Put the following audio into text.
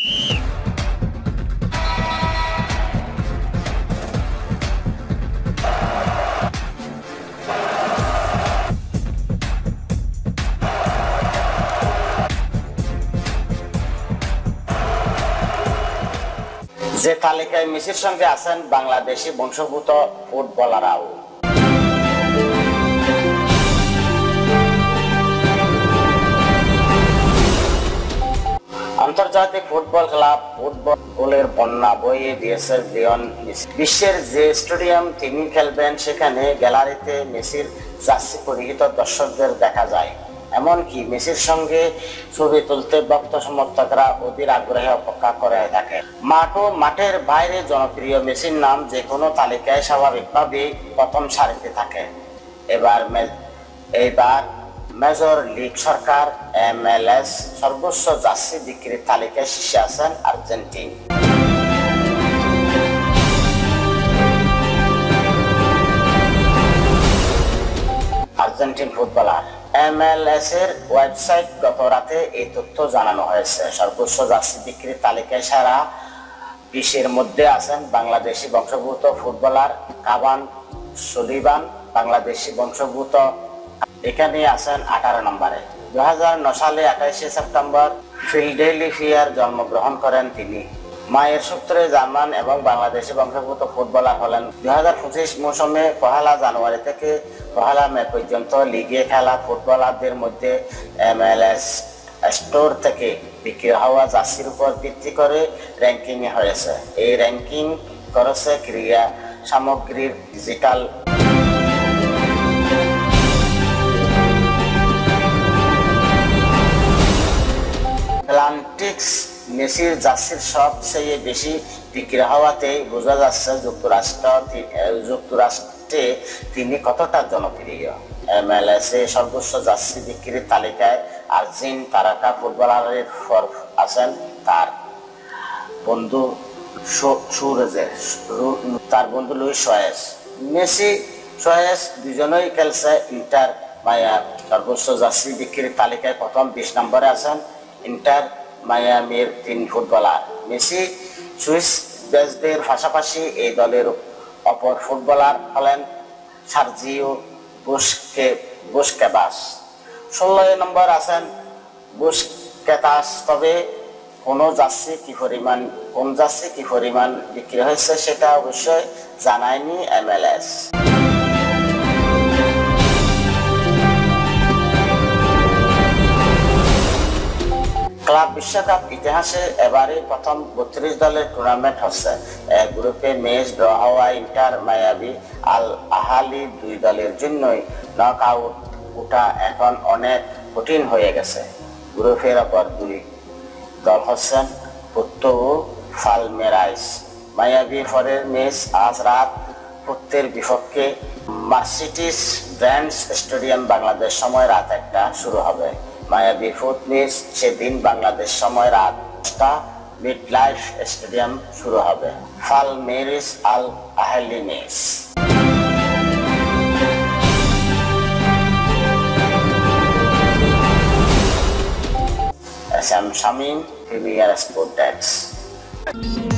যে তালিকায় মেসির সঙ্গে আছেন বাংলাদেশি বংশোদ্ভূত ফুটবলাররাও। আন্তর্জাতিক ফুটবল ক্লাব ফুটবল গোলের বন্যা বইয়ে দিয়েছে লিওন মেসি। বিশ্বের যে স্টেডিয়াম তিনি খেলবেন সেখানে গ্যালারিতে মেসির জার্সি পরিহিত দর্শকদের দেখা যায়। এমনকি মেসির সঙ্গে ছবি তুলতে ভক্ত সমর্থকরা অধীর আগ্রহে অপেক্ষা করে থাকে। মাঠের বাইরে জনপ্রিয় মেসির নাম যে কোনো তালিকায় স্বাভাবিকভাবেই প্রথম সারিতে থাকে। এইবার মেজর লিগ সরকার MLS সর্বোচ্চ জার্সি বিক্রির তালিকায় শীর্ষে আছেন আর্জেন্টিন ফুটবলার। MLS এর ওয়েবসাইট গত রাতে এই তথ্য জানানো হয়েছে। সর্বোচ্চ জার্সি বিক্রির তালিকায় সারা বিশ্বের মধ্যে আছেন বাংলাদেশি বংশোদ্ভূত ফুটবলার কাভান সুলিভান। বাংলাদেশি বংশোদ্ভূত এখানে আছেন 18 নম্বরে। 2009 সালে 28 সেপ্টেম্বর ফিলাডেলফিয়ায় জন্মগ্রহণ করেন তিনি। মায়ের সূত্রে জার্মান এবং বাংলাদেশি বংশোদ্ভূত ফুটবলার হলেন। 2025 মৌসুমে 1 জানুয়ারি থেকে 1 মে পর্যন্ত লিগে খেলা ফুটবলারদের মধ্যে MLS স্টোর থেকে বিক্রি হওয়া জার্সির উপর ভিত্তি করে র্যাঙ্কিং হয়েছে। এই র্যাঙ্কিং করেছে ক্রীড়া সামগ্রীর ডিজিটাল অ্যানালিটিক্স। মেসির জার্সির সবচেয়ে বেশি বিক্রি হওয়াতেই বোঝা যাচ্ছে যুক্তরাষ্ট্রে তিনি কতটা জনপ্রিয়। MLS এ সর্বোচ্চ জার্সি বিক্রির তালিকায় আর্জেন্টিন তারকা ফুটবলারের পর আছেন তার বন্ধু লুইস সুয়ারেজ। মেসি সুয়ারেজ দুজনেই খেলছে ইন্টার মায়ামি। সর্বোচ্চ জার্সি বিক্রির তালিকায় প্রথম 20 নম্বরে আছেন ইন্টার মায়ামির 3 ফুটবলার। মেসি সুইস বেসদের পাশাপাশি এই দলের অপর ফুটবলার হলেন সার্জিও বুস্কেতাস। 16 নম্বর আছেন বুস্কেতাস। তবে কোন জার্সি কি পরিমাণ বিক্রি হয়েছে সেটা অবশ্যই জানায়নি MLS। ক্লাব বিশ্বকাপ ইতিহাসে এবারে প্রথম 32 দলের টুর্নামেন্ট হচ্ছে। গ্রুপে ম্যাচ ড্র হওয়া ইন্টার মায়ামি আল আহালি 2 দলের জন্যই নক আউট ওঠা এখন অনেক কঠিন হয়ে গেছে। গ্রুপের অপর 2 দল হচ্ছেন পোর্তো ও পালমেরাস। মায়ামি পরের ম্যাচ আজ রাত পোর্তোর বিপক্ষে মার্সিডিজ বেঞ্জ স্টেডিয়াম বাংলাদেশ সময় রাত 1টা শুরু হবে। মায়ামি ফুট ম্যাচ সেদিন বাংলাদেশ সময় রাত 10টা মিডলাইফ স্টেডিয়াম শুরু হবে। পালমেরাস আল আহলি match. Shamim, premier sport desk.